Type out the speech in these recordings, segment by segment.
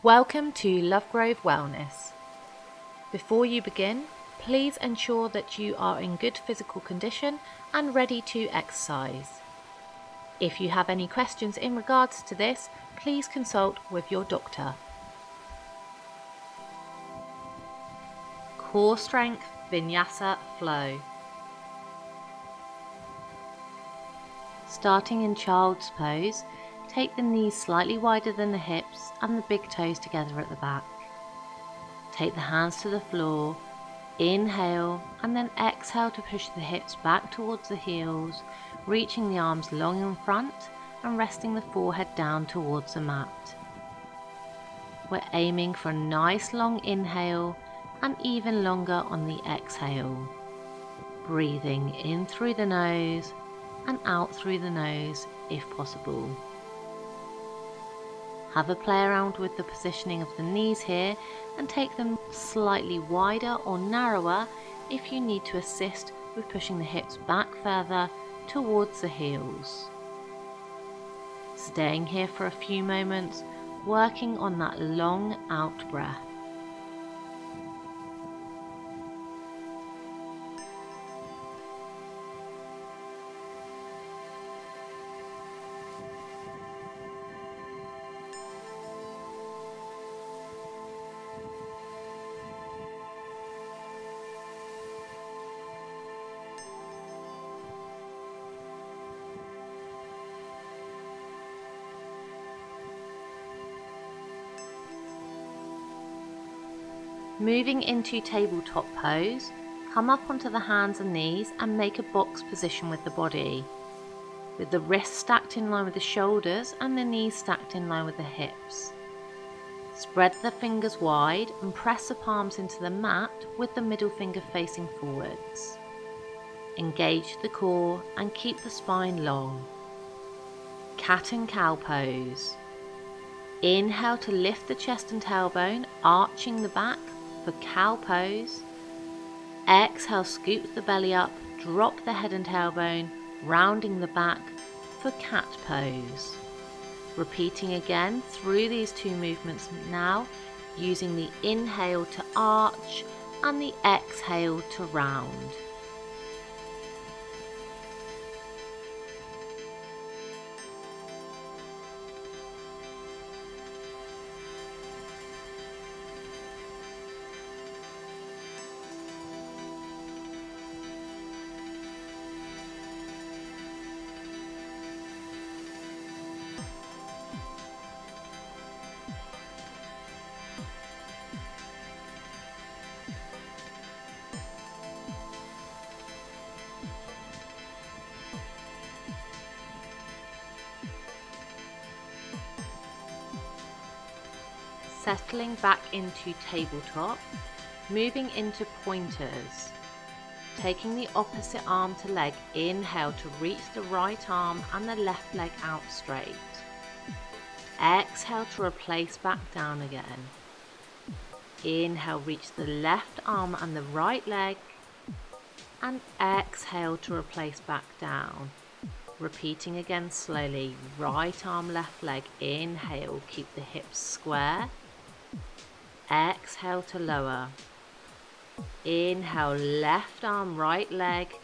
Welcome to Lovegrove Wellness. Before you begin, please ensure that you are in good physical condition and ready to exercise. If you have any questions in regards to this, please consult with your doctor. Core strength Vinyasa flow. Starting in child's pose, take the knees slightly wider than the hips and the big toes together at the back. Take the hands to the floor, inhale and then exhale to push the hips back towards the heels, reaching the arms long in front and resting the forehead down towards the mat. We're aiming for a nice long inhale and even longer on the exhale. Breathing in through the nose and out through the nose if possible. Have a play around with the positioning of the knees here and take them slightly wider or narrower if you need to assist with pushing the hips back further towards the heels. Staying here for a few moments, working on that long out breath. Moving into tabletop pose, come up onto the hands and knees and make a box position with the body, with the wrists stacked in line with the shoulders and the knees stacked in line with the hips. Spread the fingers wide and press the palms into the mat with the middle finger facing forwards. Engage the core and keep the spine long. Cat and cow pose. Inhale to lift the chest and tailbone, arching the back for cow pose. Exhale, scoop the belly up, drop the head and tailbone, rounding the back for cat pose. Repeating again through these two movements now, using the inhale to arch and the exhale to round. Settling back into tabletop, moving into pointers. Taking the opposite arm to leg, inhale to reach the right arm and the left leg out straight. Exhale to replace back down again. Inhale, reach the left arm and the right leg, and exhale to replace back down. Repeating again slowly, right arm, left leg, inhale, keep the hips square. Exhale to lower. Inhale, left arm, right leg,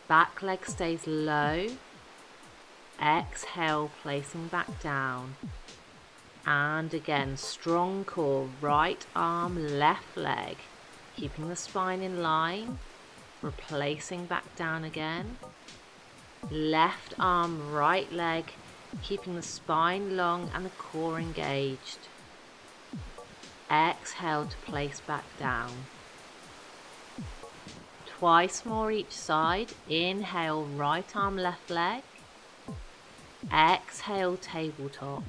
back leg stays low. Exhale, placing back down. And again, strong core, right arm, left leg, keeping the spine in line, replacing back down again. Left arm, right leg, keeping the spine long and the core engaged. Exhale to place back down. Twice more each side. Inhale, right arm, left leg. Exhale, tabletop.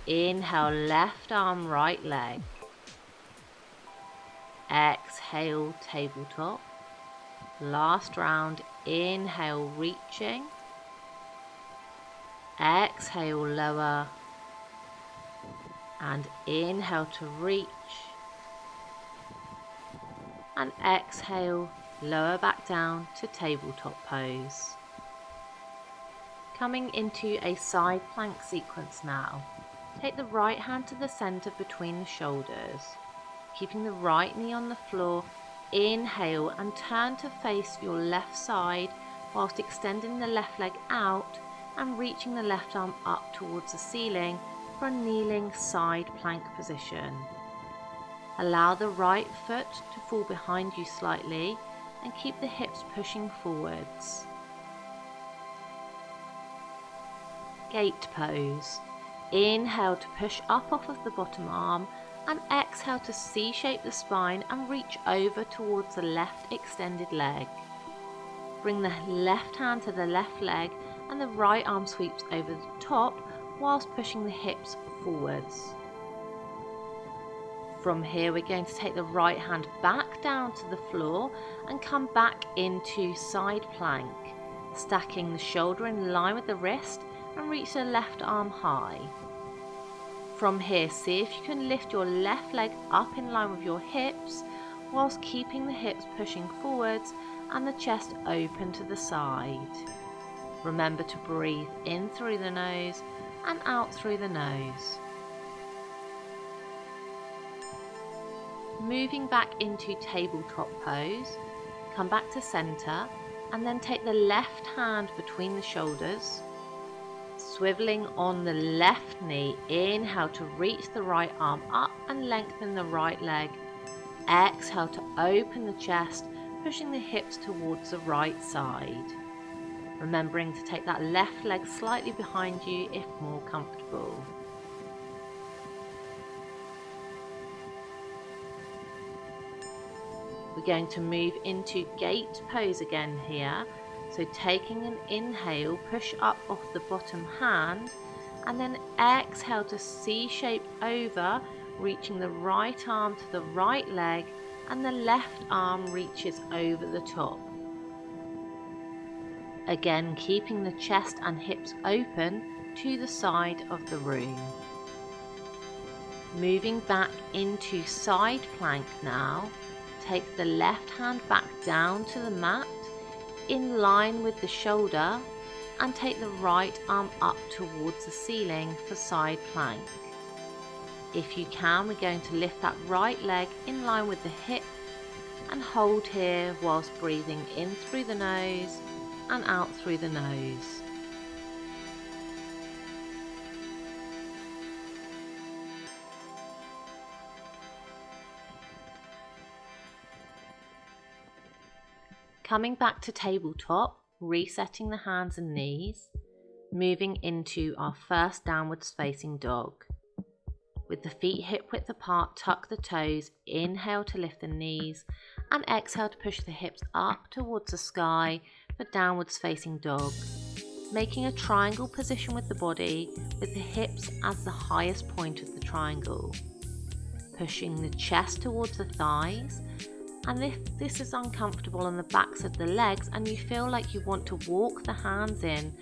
Inhale, left arm, right leg. Exhale, tabletop. Last round. Inhale, reaching. Exhale, lower. And inhale to reach. And exhale, lower back down to tabletop pose. Coming into a side plank sequence now. Take the right hand to the center between the shoulders. Keeping the right knee on the floor, inhale and turn to face your left side whilst extending the left leg out and reaching the left arm up towards the ceiling for a kneeling side plank position. Allow the right foot to fall behind you slightly and keep the hips pushing forwards. Gate pose. Inhale to push up off of the bottom arm and exhale to C-shape the spine and reach over towards the left extended leg. Bring the left hand to the left leg and the right arm sweeps over the top whilst pushing the hips forwards. From here we're going to take the right hand back down to the floor and come back into side plank, stacking the shoulder in line with the wrist and reach the left arm high. From here, see if you can lift your left leg up in line with your hips whilst keeping the hips pushing forwards and the chest open to the side. Remember to breathe in through the nose and out through the nose. Moving back into tabletop pose, come back to center and then take the left hand between the shoulders, swiveling on the left knee. Inhale to reach the right arm up and lengthen the right leg. Exhale to open the chest, pushing the hips towards the right side. Remembering to take that left leg slightly behind you if more comfortable. We're going to move into gate pose again here. So taking an inhale, push up off the bottom hand and then exhale to C-shape over, reaching the right arm to the right leg and the left arm reaches over the top. Again, keeping the chest and hips open to the side of the room. Moving back into side plank now, take the left hand back down to the mat in line with the shoulder and take the right arm up towards the ceiling for side plank. If you can, we're going to lift that right leg in line with the hip and hold here whilst breathing in through the nose and out through the nose. Coming back to tabletop, resetting the hands and knees, moving into our first downwards facing dog. With the feet hip width apart, tuck the toes, inhale to lift the knees and exhale to push the hips up towards the sky for downwards facing dog. Making a triangle position with the body with the hips as the highest point of the triangle. Pushing the chest towards the thighs. And if this is uncomfortable on the backs of the legs and you feel like you want to walk the hands in,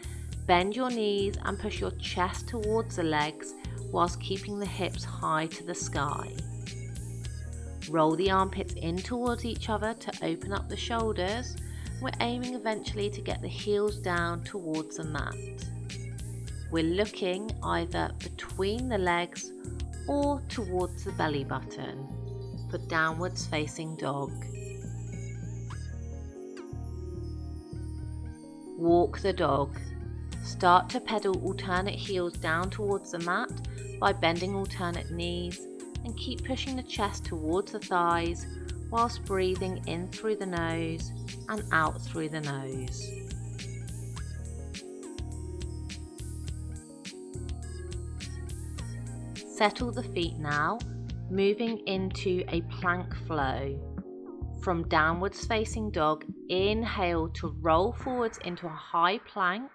bend your knees and push your chest towards the legs whilst keeping the hips high to the sky. Roll the armpits in towards each other to open up the shoulders. We're aiming eventually to get the heels down towards the mat. We're looking either between the legs or towards the belly button. For downwards facing dog. Walk the dog. Start to pedal alternate heels down towards the mat by bending alternate knees and keep pushing the chest towards the thighs whilst breathing in through the nose and out through the nose. Settle the feet now, moving into a plank flow. From downwards facing dog, inhale to roll forwards into a high plank.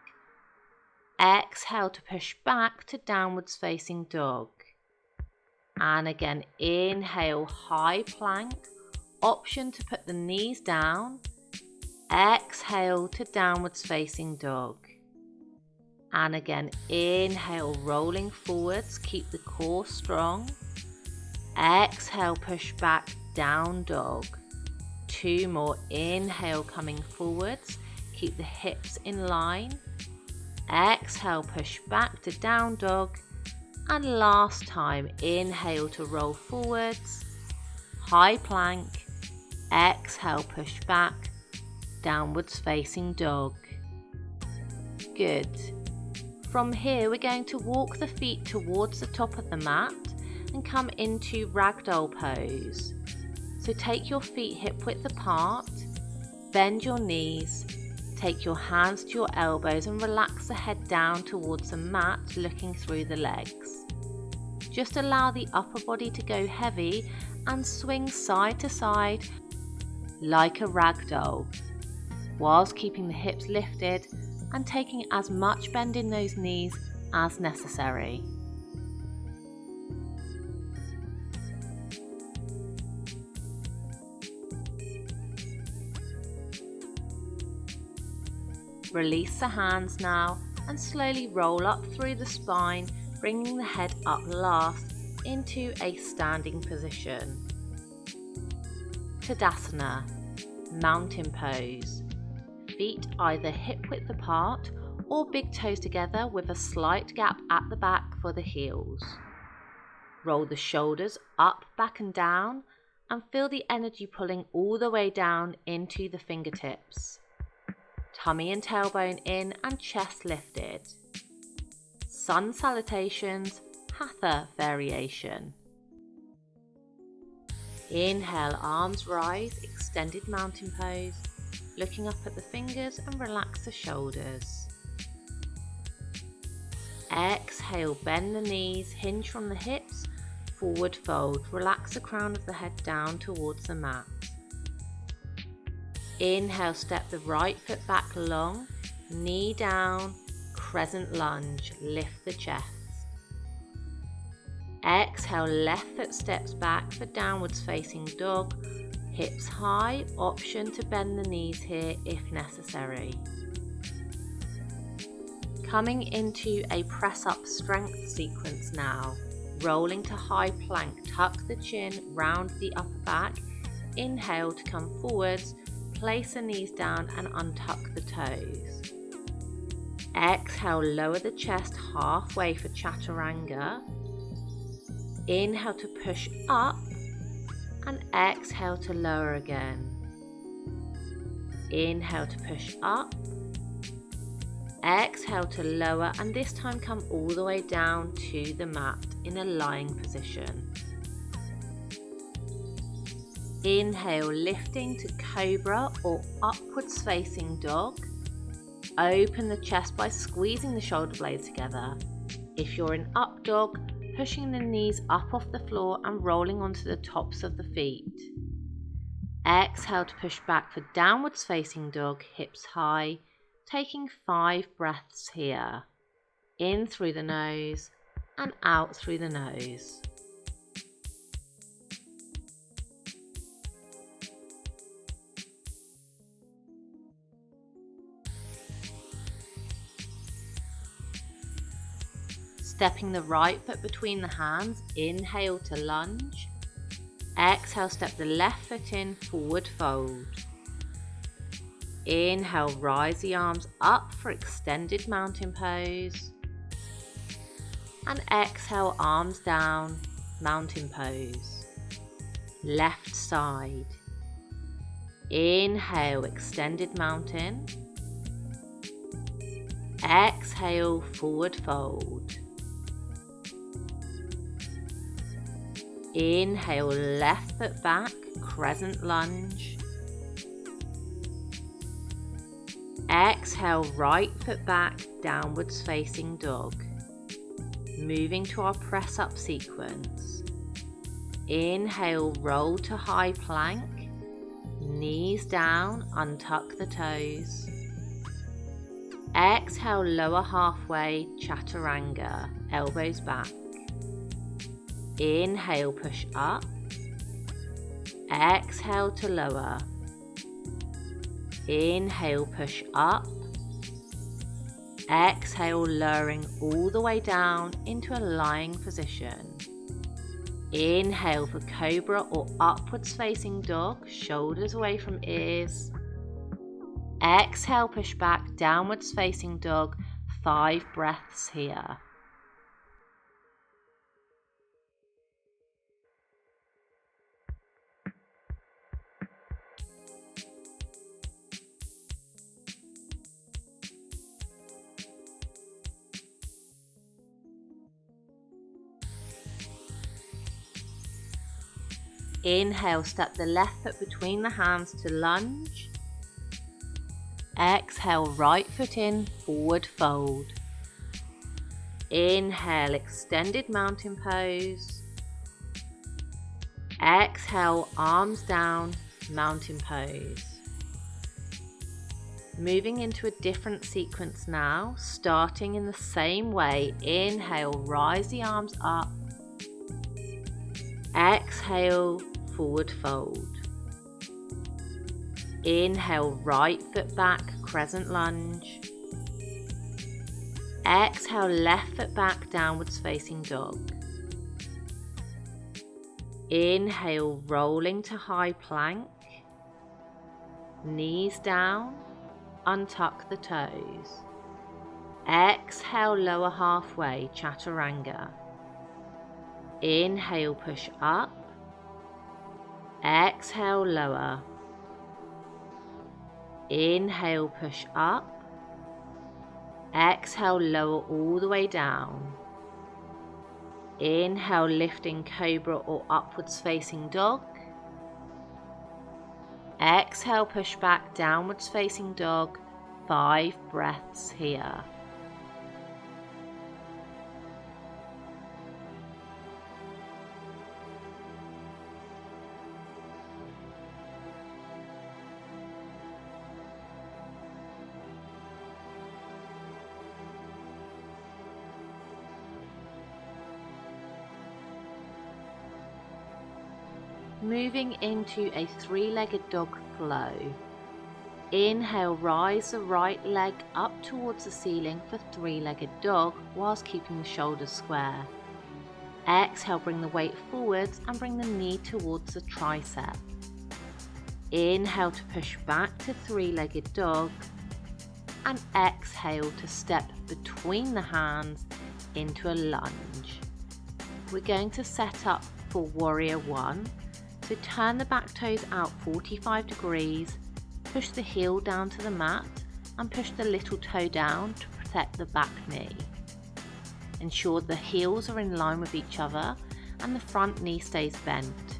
Exhale to push back to downwards facing dog. And again, inhale, high plank. Option to put the knees down. Exhale to downwards facing dog. And again, inhale, rolling forwards, keep the core strong. Exhale, push back, down dog. 2 more, inhale, coming forwards, keep the hips in line. Exhale, push back to down dog. And last time, inhale to roll forwards, high plank, exhale push back, downwards facing dog. Good. From here we're going to walk the feet towards the top of the mat and come into ragdoll pose. So take your feet hip width apart, bend your knees, take your hands to your elbows and relax the head down towards the mat, looking through the legs. Just allow the upper body to go heavy and swing side to side like a ragdoll, whilst keeping the hips lifted and taking as much bend in those knees as necessary. Release the hands now and slowly roll up through the spine, bringing the head up last into a standing position. Tadasana, mountain pose. Feet either hip width apart or big toes together with a slight gap at the back for the heels. Roll the shoulders up, back and down and feel the energy pulling all the way down into the fingertips. Tummy and tailbone in and chest lifted. Sun salutations, hatha variation. Inhale, arms rise, extended mountain pose, looking up at the fingers and relax the shoulders. Exhale, bend the knees, hinge from the hips, forward fold, relax the crown of the head down towards the mat. Inhale, step the right foot back long, knee down, crescent lunge, lift the chest. Exhale, left foot steps back for downwards facing dog, hips high, option to bend the knees here if necessary. Coming into a press up strength sequence now, rolling to high plank, tuck the chin, round the upper back, inhale to come forwards, place the knees down and untuck the toes. Exhale, lower the chest halfway for chaturanga. Inhale to push up and exhale to lower again. Inhale to push up, exhale to lower and this time come all the way down to the mat in a lying position. Inhale, lifting to cobra or upwards facing dog. Open the chest by squeezing the shoulder blades together. If you're in up dog, pushing the knees up off the floor and rolling onto the tops of the feet. Exhale to push back for downwards facing dog, hips high, taking 5 breaths here. In through the nose and out through the nose. Stepping the right foot between the hands, inhale to lunge. Exhale, step the left foot in, forward fold. Inhale, rise the arms up for extended mountain pose. And exhale, arms down, mountain pose. Left side. Inhale, extended mountain. Exhale, forward fold. Inhale, left foot back, crescent lunge. Exhale, right foot back, downwards facing dog. Moving to our press up sequence. Inhale, roll to high plank. Knees down, untuck the toes. Exhale, lower halfway, chaturanga, elbows back. Inhale, push up. Exhale to lower. Inhale, push up. Exhale, lowering all the way down into a lying position. Inhale for cobra or upwards facing dog, shoulders away from ears. Exhale, push back, downwards facing dog, 5 breaths here. Inhale, step the left foot between the hands to lunge. Exhale, right foot in, forward fold. Inhale, extended mountain pose. Exhale, arms down, mountain pose. Moving into a different sequence now, starting in the same way. Inhale, rise the arms up. Exhale, forward fold. Inhale, right foot back, crescent lunge. Exhale, left foot back, downwards facing dog. Inhale, rolling to high plank. Knees down, untuck the toes. Exhale, lower halfway, chaturanga. Inhale, push up. Exhale, lower. Inhale, push up. Exhale, lower all the way down. Inhale, lifting cobra or upwards facing dog. Exhale, push back, downwards facing dog. 5 breaths here. Moving into a 3-legged dog flow. Inhale, rise the right leg up towards the ceiling for 3-legged dog whilst keeping the shoulders square. Exhale, bring the weight forwards and bring the knee towards the tricep. Inhale to push back to 3-legged dog and exhale to step between the hands into a lunge. We're going to set up for warrior 1. So turn the back toes out 45 degrees, push the heel down to the mat and push the little toe down to protect the back knee. Ensure the heels are in line with each other and the front knee stays bent.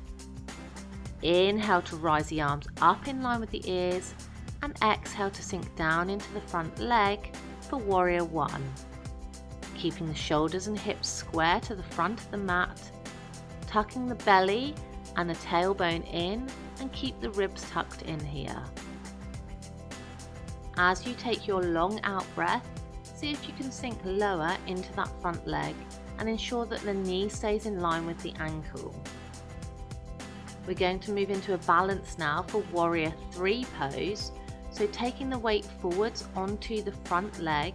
Inhale to rise the arms up in line with the ears and exhale to sink down into the front leg for warrior 1. Keeping the shoulders and hips square to the front of the mat, tucking the belly and the tailbone in and keep the ribs tucked in here. As you take your long out breath, see if you can sink lower into that front leg and ensure that the knee stays in line with the ankle. We're going to move into a balance now for warrior 3 pose. So taking the weight forwards onto the front leg,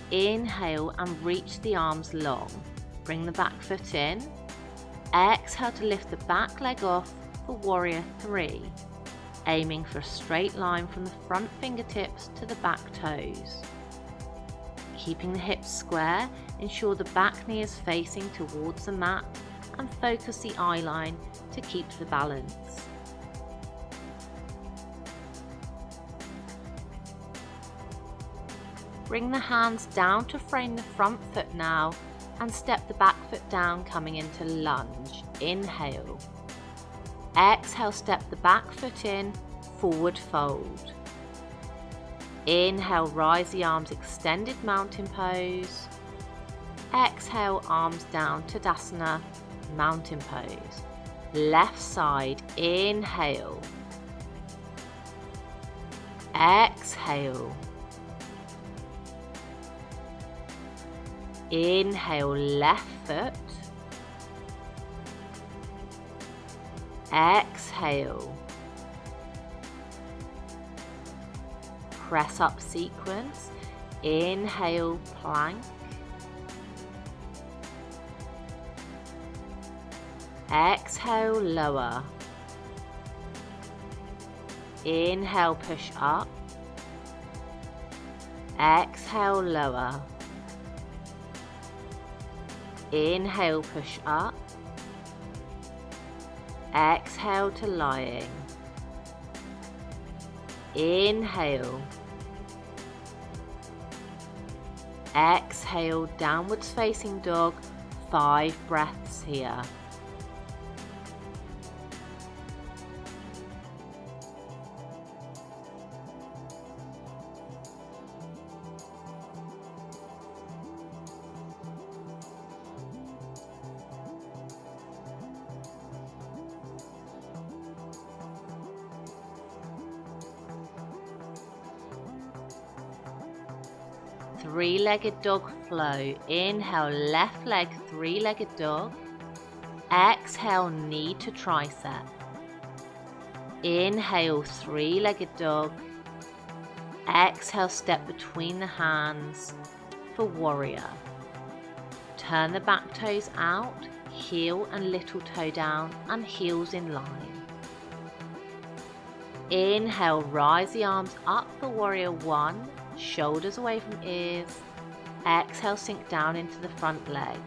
inhale and reach the arms long. Bring the back foot in. Exhale to lift the back leg off for warrior 3, aiming for a straight line from the front fingertips to the back toes. Keeping the hips square, ensure the back knee is facing towards the mat and focus the eye line to keep the balance. Bring the hands down to frame the front foot now and step the back foot down, coming into lunge. Inhale. Exhale, step the back foot in, forward fold. Inhale, rise the arms, extended mountain pose. Exhale, arms down, Tadasana, mountain pose. Left side, inhale. Exhale. Inhale, left foot. Exhale. Press up sequence. Inhale, plank. Exhale, lower. Inhale, push up. Exhale, lower. Inhale, push up. Exhale to lying. Inhale. Exhale, downwards facing dog. 5 breaths here. three-legged dog flow. Inhale, left leg, three-legged dog. Exhale, knee to tricep. Inhale, three-legged dog. Exhale, step between the hands for warrior. Turn the back toes out, heel and little toe down and heels in line. Inhale, rise the arms up for warrior one, shoulders away from ears. Exhale, sink down into the front leg,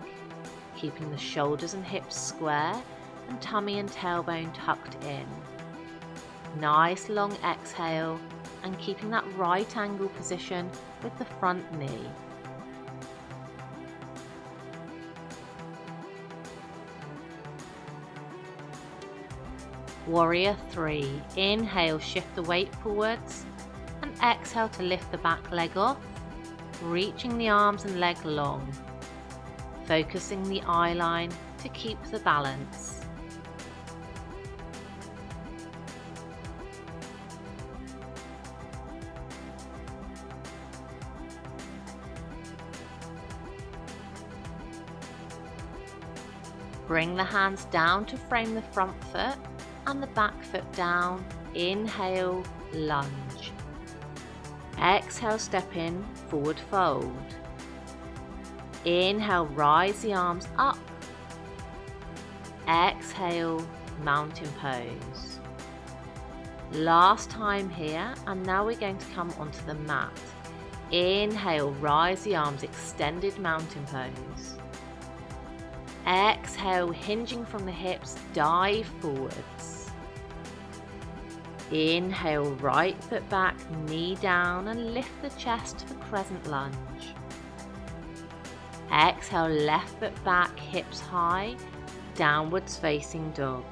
keeping the shoulders and hips square and tummy and tailbone tucked in. Nice long exhale and keeping that right angle position with the front knee. Warrior 3. Inhale, shift the weight forwards and exhale to lift the back leg off, reaching the arms and leg long, focusing the eye line to keep the balance. Bring the hands down to frame the front foot and the back foot down. Inhale, lunge. Exhale, step in, forward fold. Inhale, rise the arms up. Exhale, mountain pose. Last time here, and now we're going to come onto the mat. Inhale, rise the arms, extended mountain pose. Exhale, hinging from the hips, dive forwards. Inhale, right foot back, knee down and lift the chest for crescent lunge. Exhale, left foot back, hips high, downwards facing dog.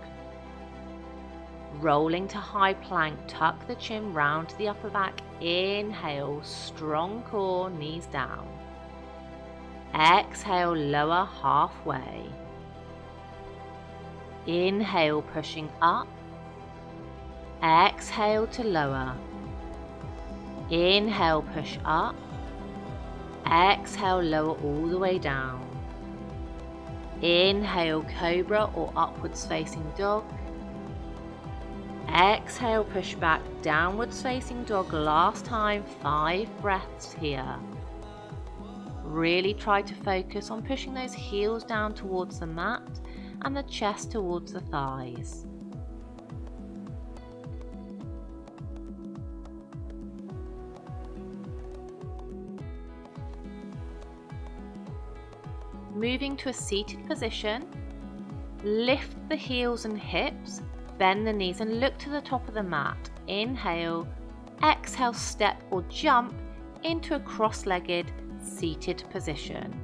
Rolling to high plank, tuck the chin round to the upper back. Inhale, strong core, knees down. Exhale, lower halfway. Inhale, pushing up. Exhale to lower. Inhale, push up. Exhale, lower all the way down. Inhale, cobra or upwards facing dog. Exhale, push back, downwards facing dog. Last time, 5 breaths here. Really try to focus on pushing those heels down towards the mat and the chest towards the thighs. Moving to a seated position, lift the heels and hips, bend the knees and look to the top of the mat. Inhale, exhale, step or jump into a cross-legged seated position.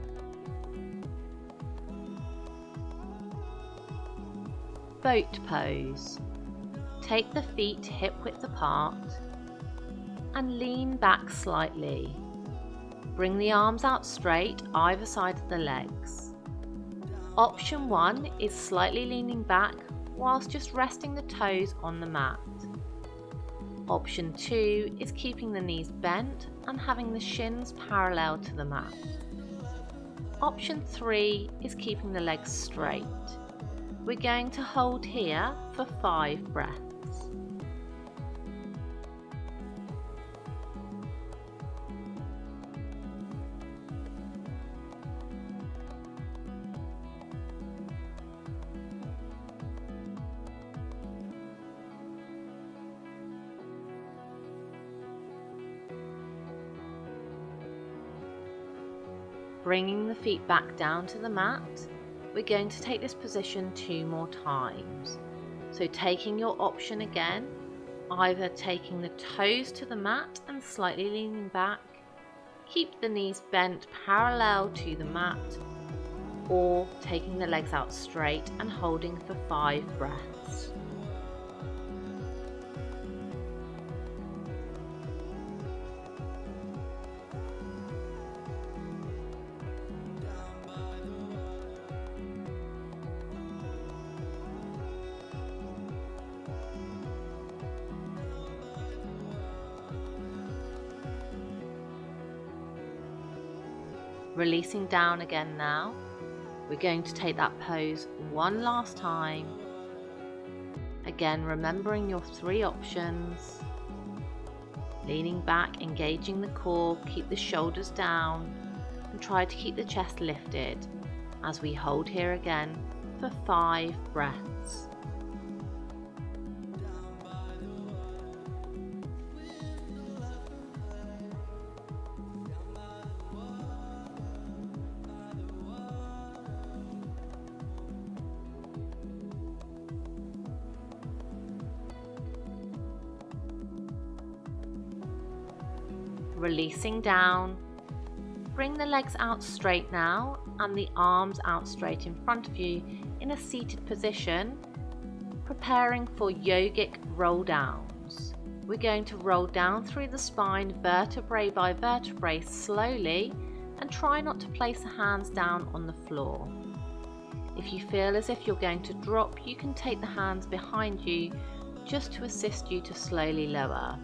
Boat pose. Take the feet hip width apart and lean back slightly. Bring the arms out straight either side of the legs. Option 1 is slightly leaning back whilst just resting the toes on the mat. Option 2 is keeping the knees bent and having the shins parallel to the mat. Option 3 is keeping the legs straight. We're going to hold here for 5 breaths. Bringing the feet back down to the mat, we're going to take this position 2 more times. So taking your option again, either taking the toes to the mat and slightly leaning back, keep the knees bent parallel to the mat, or taking the legs out straight and holding for 5 breaths. Releasing down again now. We're going to take that pose one last time. Again, remembering your 3 options. Leaning back, engaging the core, keep the shoulders down, and try to keep the chest lifted as we hold here again for 5 breaths. Releasing down. Bring the legs out straight now and the arms out straight in front of you in a seated position, preparing for yogic roll downs. We're going to roll down through the spine vertebrae by vertebrae slowly and try not to place the hands down on the floor. If you feel as if you're going to drop, you can take the hands behind you just to assist you to slowly lower.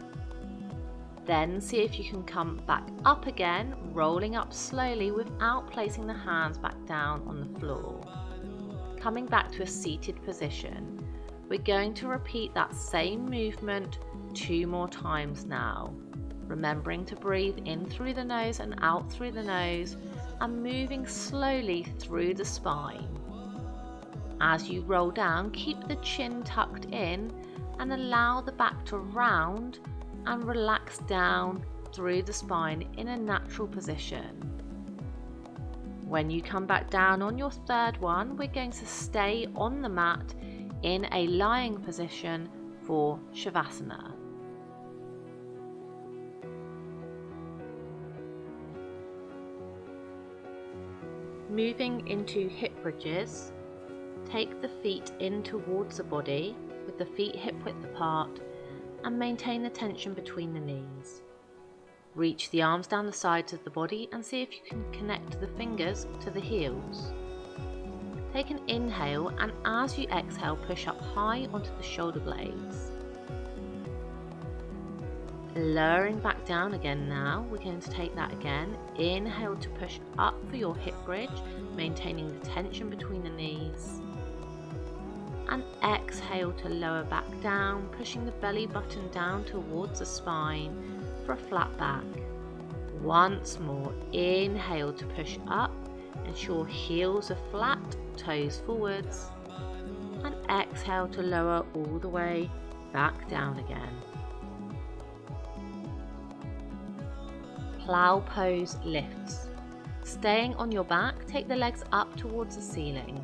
Then see if you can come back up again, rolling up slowly without placing the hands back down on the floor. Coming back to a seated position, we're going to repeat that same movement 2 more times now, remembering to breathe in through the nose and out through the nose and moving slowly through the spine. As you roll down, keep the chin tucked in and allow the back to round and relax down through the spine in a natural position. When you come back down on your 3rd one, we're going to stay on the mat in a lying position for Shavasana. Moving into hip bridges, take the feet in towards the body with the feet hip width apart and maintain the tension between the knees. Reach the arms down the sides of the body and see if you can connect the fingers to the heels. Take an inhale and as you exhale, push up high onto the shoulder blades. Lowering back down again now, we're going to take that again. Inhale to push up for your hip bridge, maintaining the tension between the knees. And exhale to lower back down, pushing the belly button down towards the spine for a flat back. Once more, inhale to push up, ensure heels are flat, toes forwards, and exhale to lower all the way back down again. Plow pose lifts. Staying on your back, take the legs up towards the ceiling.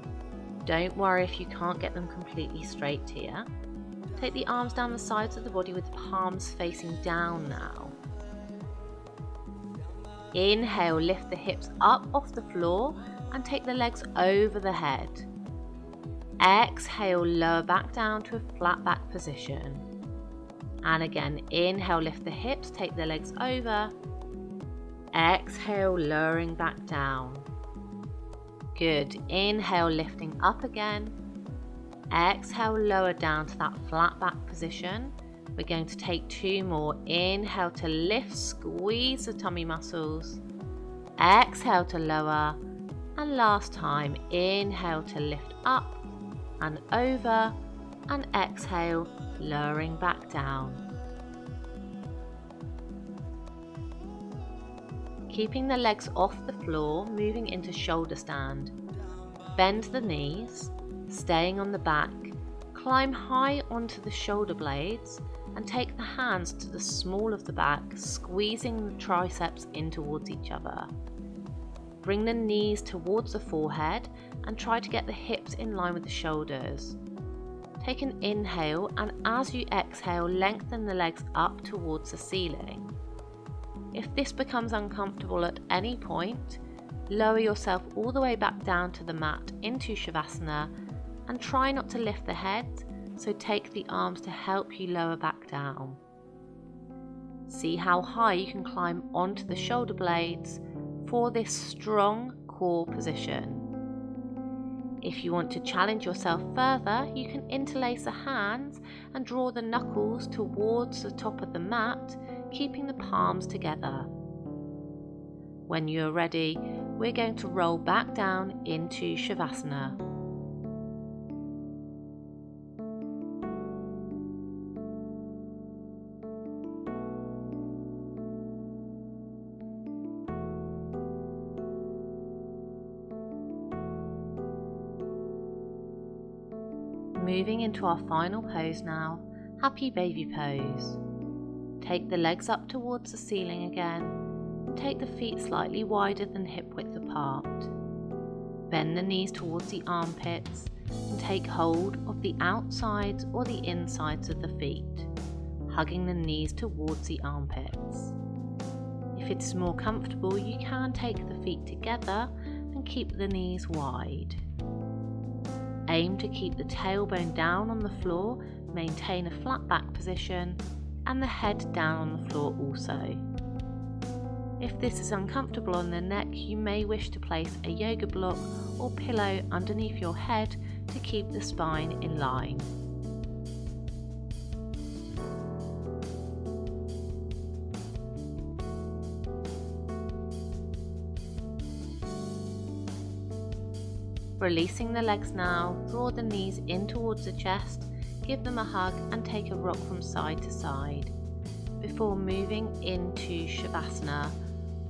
Don't worry if you can't get them completely straight here. Take the arms down the sides of the body with the palms facing down now. Inhale, lift the hips up off the floor and take the legs over the head. Exhale, lower back down to a flat back position. And again, inhale, lift the hips, take the legs over. Exhale, lowering back down. Good. Inhale, lifting up again. Exhale, lower down to that flat back position. We're going to take 2 more. Inhale to lift, squeeze the tummy muscles. Exhale to lower. And last time, inhale to lift up and over. And exhale, lowering back down. Keeping the legs off the floor, moving into shoulder stand. Bend the knees, staying on the back, climb high onto the shoulder blades and take the hands to the small of the back, squeezing the triceps in towards each other. Bring the knees towards the forehead and try to get the hips in line with the shoulders. Take an inhale and as you exhale, lengthen the legs up towards the ceiling. If this becomes uncomfortable at any point, lower yourself all the way back down to the mat into Shavasana and try not to lift the head, so take the arms to help you lower back down. See how high you can climb onto the shoulder blades for this strong core position. If you want to challenge yourself further, you can interlace the hands and draw the knuckles towards the top of the mat, keeping the palms together. When you're ready, we're going to roll back down into Shavasana. Moving into our final pose now, happy baby pose. Take the legs up towards the ceiling again and take the feet slightly wider than hip width apart. Bend the knees towards the armpits and take hold of the outsides or the insides of the feet, hugging the knees towards the armpits. If it's more comfortable, you can take the feet together and keep the knees wide. Aim to keep the tailbone down on the floor, maintain a flat back position, and the head down on the floor also. If this is uncomfortable on the neck, you may wish to place a yoga block or pillow underneath your head to keep the spine in line. Releasing the legs now, draw the knees in towards the chest, give them a hug and take a rock from side to side before moving into Shavasana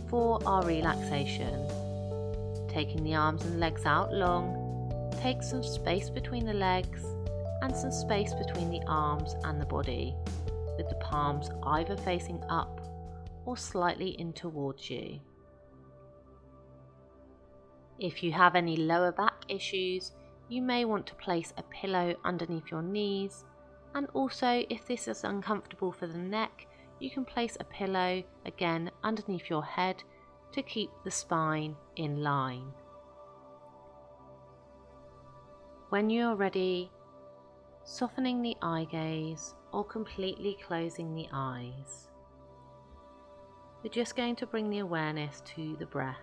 for our relaxation. Taking the arms and legs out long, take some space between the legs and some space between the arms and the body, with the palms either facing up or slightly in towards you. If you have any lower back issues, you may want to place a pillow underneath your knees, and also if this is uncomfortable for the neck, you can place a pillow again underneath your head to keep the spine in line. When you're ready, softening the eye gaze or completely closing the eyes, we're just going to bring the awareness to the breath.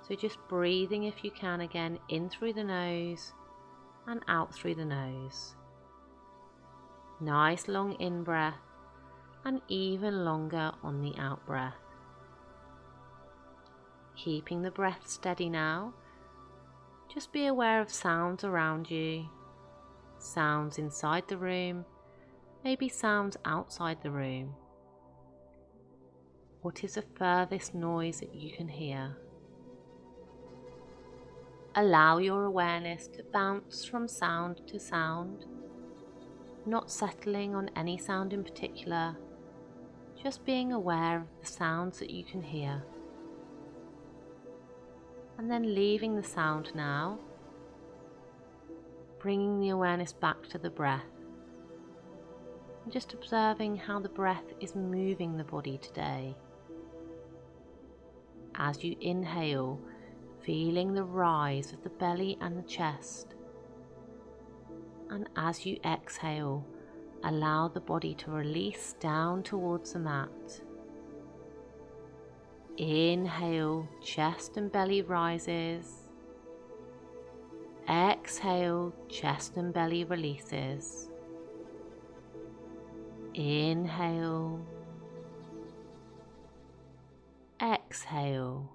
So just breathing if you can again, in through the nose and out through the nose. Nice long in breath and even longer on the out breath. Keeping the breath steady now, just be aware of sounds around you, sounds inside the room, maybe sounds outside the room. What is the furthest noise that you can hear? Allow your awareness to bounce from sound to sound, not settling on any sound in particular, just being aware of the sounds that you can hear. And then leaving the sound now, bringing the awareness back to the breath, and just observing how the breath is moving the body today. As you inhale, feeling the rise of the belly and the chest, and as you exhale, allow the body to release down towards the mat. Inhale, chest and belly rises. Exhale, chest and belly releases. Inhale. Exhale.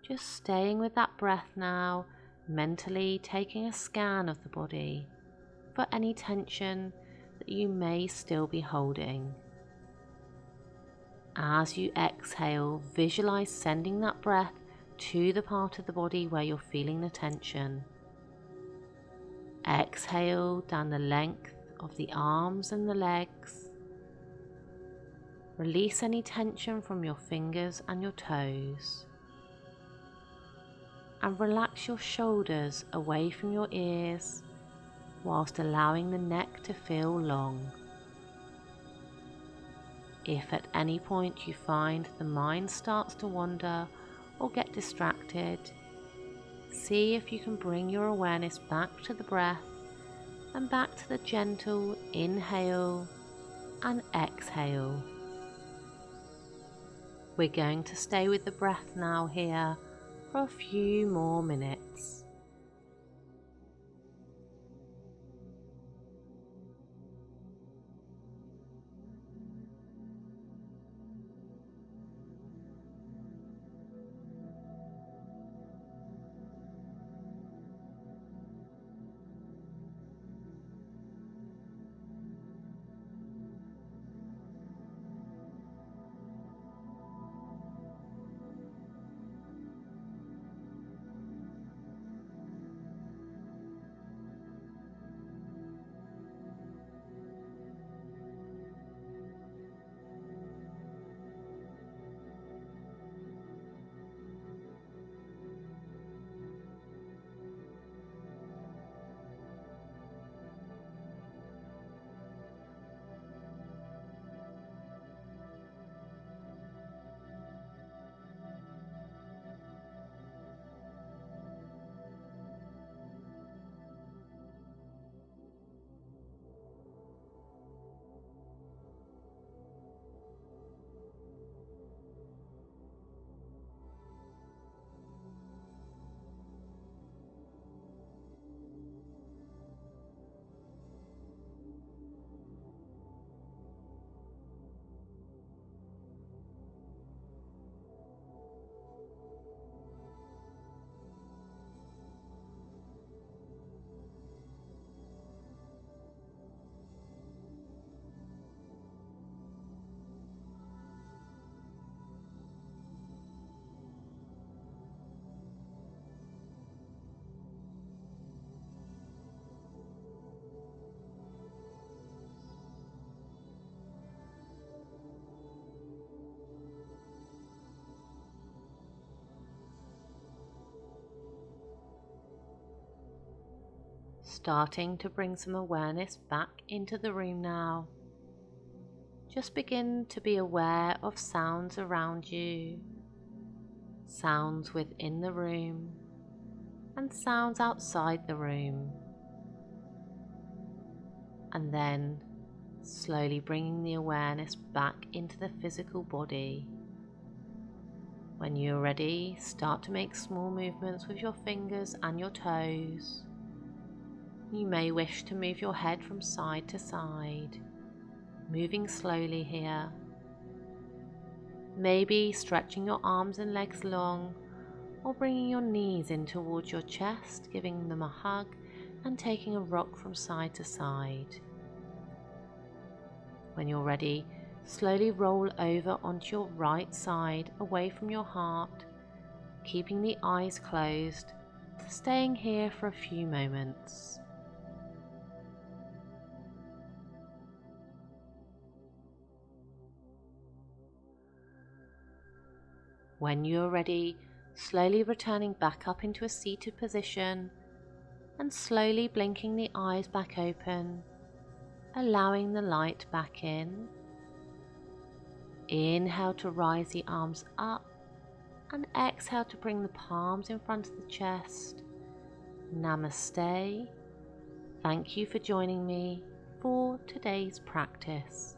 Just staying with that breath now, mentally taking a scan of the body for any tension that you may still be holding. As you exhale, visualize sending that breath to the part of the body where you're feeling the tension. Exhale down the length of the arms and the legs. Release any tension from your fingers and your toes. And relax your shoulders away from your ears whilst allowing the neck to feel long. If at any point you find the mind starts to wander or get distracted, see if you can bring your awareness back to the breath and back to the gentle inhale and exhale. We're going to stay with the breath now here for a few more minutes. Starting to bring some awareness back into the room now. Just begin to be aware of sounds around you, sounds within the room, and sounds outside the room. And then slowly bringing the awareness back into the physical body. When you're ready, start to make small movements with your fingers and your toes. You may wish to move your head from side to side, moving slowly here. Maybe stretching your arms and legs long, or bringing your knees in towards your chest, giving them a hug and taking a rock from side to side. When you're ready, slowly roll over onto your right side away from your heart, keeping the eyes closed, staying here for a few moments. When you're ready, slowly returning back up into a seated position and slowly blinking the eyes back open, allowing the light back in. Inhale to rise the arms up and exhale to bring the palms in front of the chest. Namaste. Thank you for joining me for today's practice.